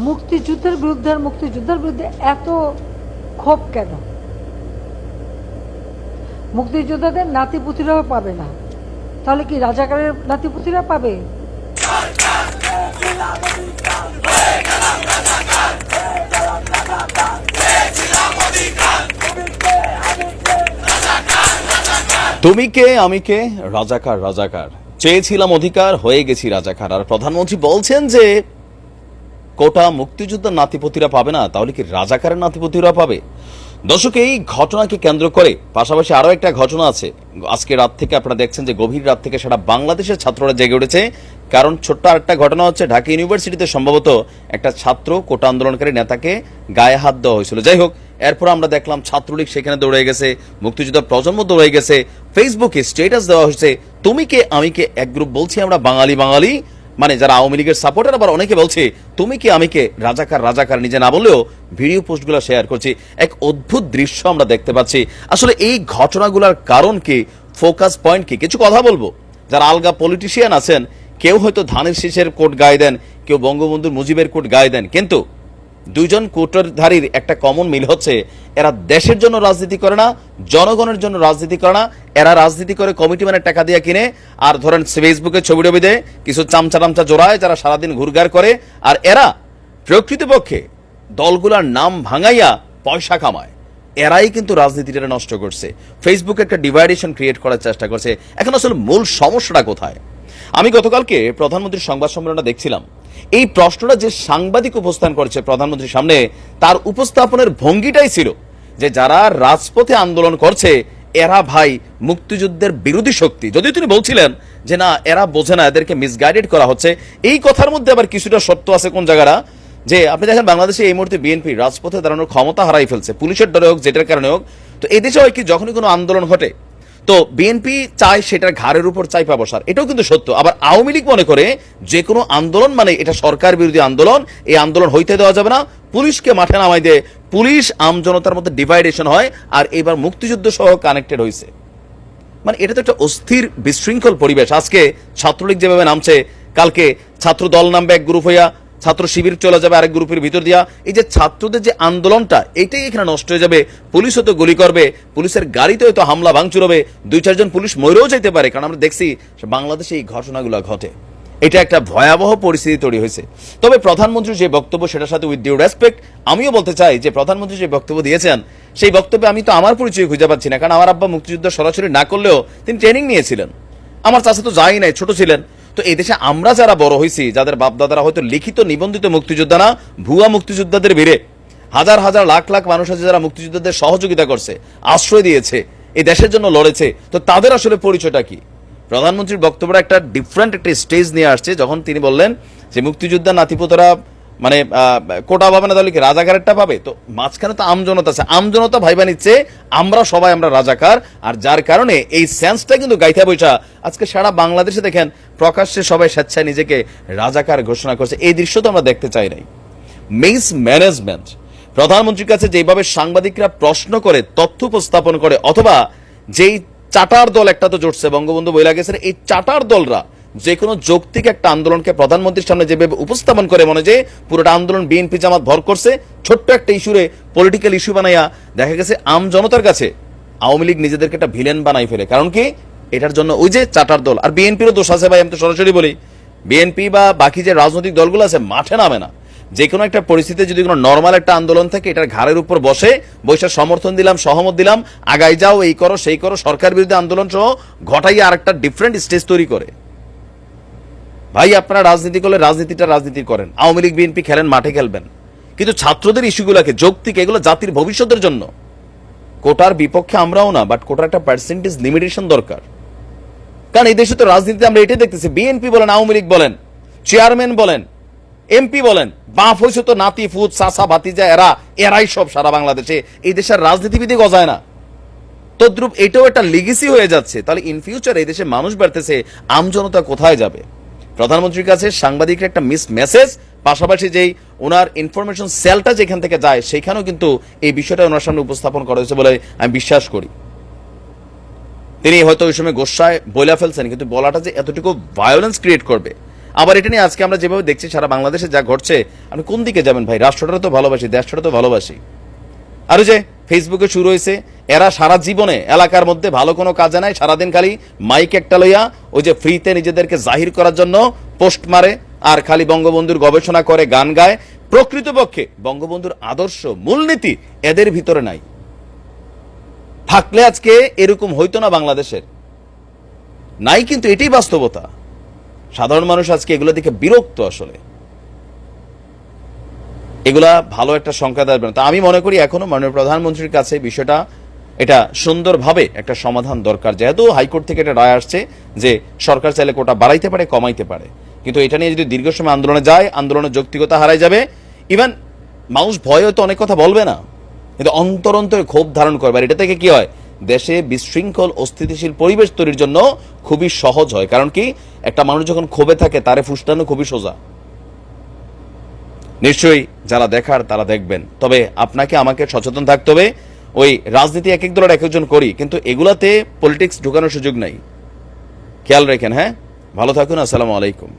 মুক্তিযুদ্ধের বিরুদ্ধে আর মুক্তিযুদ্ধের বিরুদ্ধে এত ক্ষোভ কেন? মুক্তিযোদ্ধাদের নাতিপুতিরাও পাবে না, তাহলে কি রাজাকারের নাতিপুতিরা পাবে? তুমি কে আমি কে, রাজাকার রাজাকার, চেয়েছিলাম অধিকার, হয়ে গেছি রাজাকার। আর প্রধানমন্ত্রী বলছেন যে কোটা মুক্তিযোদ্ধার নাতিপতিরা পাবে না, তাহলে কি রাজাকারের নাতিপতিরা পাবে? দর্শক, এই ঘটনাকে কেন্দ্র করে পাশাপাশি আরো একটা ঘটনা আছে। আজকে রাত থেকে আপনারা দেখছেন যে গভীর রাত থেকে সারা বাংলাদেশের ছাত্ররা জেগে উঠেছে। কারণ ছোট্ট আরেকটা ঘটনা হচ্ছে, ঢাকা ইউনিভার্সিটিতে সম্ভবত একটা ছাত্র কোটা আন্দোলনকারী নেতাকে গায়ে হাত দেওয়া হয়েছিল। যাই হোক, এরপর আমরা দেখলাম ছাত্রলীগ সেখানে দৌড়ে গেছে, মুক্তিযোদ্ধা প্রজন্ম দৌড়ে গেছে, ফেসবুকে স্ট্যাটাস দেওয়া হয়েছে তুমি কে আমি কে। এক গ্রুপ বলছি আমরা বাঙালি বাঙালি, মানে যারা আওয়ামী লীগের সাপোর্টার, আবার অনেকে বলছে তুমি কি আমি কে, রাজাকার রাজাকার, নিজে না বললেও ভিডিও পোস্টগুলো শেয়ার করছি। এক অদ্ভুত দৃশ্য আমরা দেখতে পাচ্ছি। আসলে এই ঘটনাগুলোর কারণ কি, ফোকাস পয়েন্ট কি, কিছু কথা বলবো। যারা আলগা পলিটিশিয়ান আছেন, কেউ হয়তো ধানের শীষের কোট গায়ে দেন, কেউ বঙ্গবন্ধুর মুজিবের কোট গায়ে দেন, কিন্তু দুইজন কোটধারীর একটা কমন মিল হচ্ছে, এরা দেশের জন্য রাজনীতি করে না, জনগণের জন্য রাজনীতি করে না। এরা রাজনীতি করে কমিটি মানে টাকা দিয়ে কিনে, আর ধরেন ফেসবুকে ছবি টবি দেয়, কিছু চামচা টামচা জোড়ায়, যারা সারাদিন ঘুরঘার করে। আর এরা প্রকৃতপক্ষে দলগুলার নাম ভাঙাইয়া পয়সা কামায়। এরাই কিন্তু রাজনীতিটা নষ্ট করছে, ফেসবুকে একটা ডিভাইডেশন ক্রিয়েট করার চেষ্টা করছে। এখন আসলে মূল সমস্যাটা কোথায়? আমি গতকালকে প্রধানমন্ত্রীর সংবাদ সম্মেলনটা দেখছিলাম। এই প্রশ্নটা যে সাংবাদিক উপস্থান করেছে প্রধানমন্ত্রীর সামনে, তার উপস্থাপনের ভঙ্গিটাই ছিল যে যারা রাজপথে আন্দোলন করছে এরা ভাই মুক্তিযুদ্ধের বিরোধী শক্তি। যদিও তিনি বলছিলেন যে না, এরা বোঝে না, এদেরকে মিসগাইডেড করা হচ্ছে। এই কথার মধ্যে আবার কিছুটা সত্য আছে কোন জায়গাটা, যে আপনি দেখেন বাংলাদেশে এই মুহূর্তে বিএনপি রাজপথে দাঁড়ানোর ক্ষমতা হারাই ফেলছে, পুলিশের ডরে হোক, যেটার কারণে হোক। তো এই দেশে হয় কি, যখনই কোনো আন্দোলন ঘটে তো বিএনপি চায় সেটার ঘাড়ের উপর চাইপা বসার, এটাও কিন্তু সত্য। আবার আওয়ামী লীগ মনে করে যে কোনো আন্দোলন মানে এটা সরকার বিরোধী আন্দোলন, এই আন্দোলন হইতে দেওয়া যাবে না, পুলিশকে মাঠে নামাই দিয়ে পুলিশ আমজনতার মধ্যে ডিভাইডেশন হয়। আর এবার মুক্তিযুদ্ধ সহ কানেক্টেড হয়েছে, মানে এটা তো একটা অস্থির বিশৃঙ্খল পরিবেশ। আজকে ছাত্রলীগ যেভাবে নামছে, কালকে ছাত্র দল নামবে এক গ্রুপ হইয়া, ছাত্র শিবির চলে যাবে আরেক গ্রুপের ভিতর দিয়া। এই যে ছাত্রদের যে আন্দোলনটা, এটাই এখানে নষ্ট হয়ে যাবে। পুলিশ হয়তো গুলি করবে, পুলিশের গাড়িতে হয়তো হামলা ভাঙচুর হবে, 2-4 জন পুলিশ মরেও যেতে পারে। কারণ আমরা দেখছি বাংলাদেশে এই ঘটনাগুলো ঘটে। এটা একটা ভয়াবহ পরিস্থিতি তৈরি হয়েছে। তবে প্রধানমন্ত্রীর যে বক্তব্য, সেটার সাথে উইথ ডিউ রেসপেক্ট আমিও বলতে চাই যে প্রধানমন্ত্রী যে বক্তব্য দিয়েছেন, সেই বক্তব্যে আমি তো আমার পরিচয় খুঁজে পাচ্ছি না। কারণ আমার আব্বা মুক্তিযুদ্ধ সরাসরি না করলেও তিনি ট্রেনিং নিয়েছিলেন, আমার চাচা তো যাই নাই, ছোট ছিলেন। তো এই দেশে আমরা যারা বড় হয়েছি, যাদের বাপদাদারা হয়তো লিখিত নিবন্ধিত মুক্তিযোদ্ধা না, ভুয়া মুক্তিযোদ্ধাদের ভিড়ে হাজার হাজার লাখ লাখ মানুষ আছে যারা মুক্তিযোদ্ধাদের সহযোগিতা করছে, আশ্রয় দিয়েছে, এই দেশের জন্য লড়েছে, তো তাদের আসলে পরিচয়টা কি? প্রধানমন্ত্রীর বক্তব্যটা একটা ডিফারেন্ট একটা স্টেজ নিয়ে আসছে, যখন তিনি বললেন যে মুক্তিযোদ্ধা নাতিপুতরা মানে কোটা পাবে না, তাহলে কি রাজাকারেরটা পাবে? তো মাঝখানে তো আমজনতা আছে, আমজনতা ভাইবা নিচ্ছে আমরা সবাই আমরা রাজাকার। আর যার কারণে এই সেন্সটা কিন্তু গাইথা বৈঠা আজকে সারা বাংলাদেশে দেখেন প্রকাশ্যে সবাই স্বেচ্ছায় নিজেকে রাজাকার ঘোষণা করছে। এই দৃশ্য তো আমরা দেখতে চাই নাই। মিস ম্যানেজমেন্ট, প্রধানমন্ত্রীর কাছে যেভাবে সাংবাদিকরা প্রশ্ন করে, তথ্য উপস্থাপন করে, অথবা যেই চাটার দল একটা তো জুটছে, বঙ্গবন্ধু বইলা গেছে, এই চাটার দলরা যে কোনো যৌক্তিক একটা আন্দোলনকে প্রধানমন্ত্রীর সামনে যেভাবে উপস্থাপন করে, মনে যে পুরোটা আন্দোলন বিএনপি জামাত ভর করছে, ছোট্ট একটা ইস্যুরে পলিটিক্যাল ইস্যু বানাইয়া দেখা গেছে আম জনতার কাছে আওয়ামী লীগ নিজেদেরকে একটা ভিলেন বানাই ফেলে। কারণ কি, এটার জন্য ওই যে চাটার দল। আর বিএনপিরও দোষ আছে ভাই, আমি তো সরাসরি বলি, বিএনপি বা বাকি যে রাজনৈতিক দলগুলো আছে মাঠে নামে না। যে কোনো একটা পরিস্থিতিতে যদি কোনো নর্মাল একটা আন্দোলন থাকে, এটার ঘাড়ের উপর বসে সমর্থন দিলাম, সহমত দিলাম, আগাই যাও, এই করো সেই করো, সরকার বিরোধী আন্দোলন সহ ঘটাইয়া আরেকটা ডিফারেন্ট স্টেজ তৈরি করে। ভাই আপনারা রাজনীতি করলে রাজনীতিটা রাজনীতি করেন, আওয়ামী লীগ বিএনপি খেলেন, মাঠে খেলবেন, কিন্তু ছাত্রদের ইস্যুগুলোকে যৌক্তিক, এগুলো জাতির ভবিষ্যতের জন্য। কোটার বিপক্ষে আমরাও না, বাট কোটার একটা পার্সেন্টেজ লিমিটেশন দরকার। কারণ এই দেশে তো রাজনীতিতে আমরা এটাই দেখতেছি, বিএনপি বলেন, আওয়ামী লীগ বলেন, চেয়ারম্যান বলেন, এমপি বলেন, বাপ হয়েছে তো নাতি ফুত চাচা ভাতিজা, এরাই সব সারা বাংলাদেশে। এই দেশের রাজনীতিবিদই গজায় না। তদ্রুপ এটাও একটা লিগেসি হয়ে যাচ্ছে। তাহলে ইন ফিউচার এই দেশে মানুষ বাড়তেছে, আমজনতা কোথায় যাবে? প্রধানমন্ত্রীর কাছে সাংবাদিকরা একটা মিস মেসেজ, পাশাপাশি যেই ওনার ইনফরমেশন সেলটা যেখান থেকে যায়, সেখানেও কিন্তু এই বিষয়টা ওনার সামনে উপস্থাপন করা হয়েছে বলে আমি বিশ্বাস করি। তিনি হয়তো ওই সময় গোসায় বইলা ফেলছেন, কিন্তু বলাটা যে এতটুকু ভায়োলেন্স ক্রিয়েট করবে, আবার এটা নিয়ে আজকে আমরা যেভাবে দেখছি সারা বাংলাদেশে যা ঘটছে, আপনি কোন দিকে যাবেন ভাই? রাষ্ট্রটা তো ভালোবাসি, দেশটা তো ভালোবাসি। আর ওই যে ফেসবুকে শুরু হয়েছে, এরা সারা জীবনে এলাকার মধ্যে ভালো কোনো কাজে নাই, সারাদিন খালি মাইক একটা লইয়া ওই যে ফ্রিতে নিজেদেরকে জাহির করার জন্য পোস্ট মারে আর খালি বঙ্গবন্ধুর গবেষণা করে, গান গায়। প্রকৃতপক্ষে বঙ্গবন্ধুর আদর্শ মূলনীতি এদের ভিতরে নাই। থাকলে আজকে এরকম হইতো না বাংলাদেশের, নাই, কিন্তু এটাই বাস্তবতা। সাধারণ মানুষ আজকে এগুলো দেখে বিরক্ত। আসলে এগুলা ভালো একটা সংখ্যা আসবে না। তা আমি মনে করি এখনো মাননীয় প্রধানমন্ত্রীর কাছে বিষয়টা এটা সুন্দরভাবে একটা সমাধান দরকার। যেহেতু হাইকোর্ট থেকে একটা রায় আসছে যে সরকার চাইলে কোটা বাড়াইতে পারে, কমাইতে পারে, কিন্তু এটা নিয়ে যদি দীর্ঘ সময় আন্দোলনে যায়, আন্দোলনের যৌক্তিকতা হারাই যাবে। ইভেন মানুষ ভয়ে তো অনেক কথা বলবে না, কিন্তু অন্তর অন্তরে ক্ষোভ ধারণ করবে। আর এটা থেকে কি হয়, দেশে বিশৃঙ্খল অস্থিতিশীল পরিবেশ তৈরির জন্য খুবই সহজ হয়। কারণ কি, একটা মানুষ যখন ক্ষোভে থাকে তারে ফুসটানো খুবই সোজা। নিশ্চয়ই যারা দেখার তারা দেখবেন, তবে আপনাকে আমাকে সচেতন থাকতে হবে। ওই রাজনীতি এক এক দলের এক একজন করি, কিন্তু এগুলাতে পলিটিক্স ঢুকানোর সুযোগ নাই। খেয়াল রাখেন। হ্যাঁ, ভালো থাকুন। আসসালামু আলাইকুম।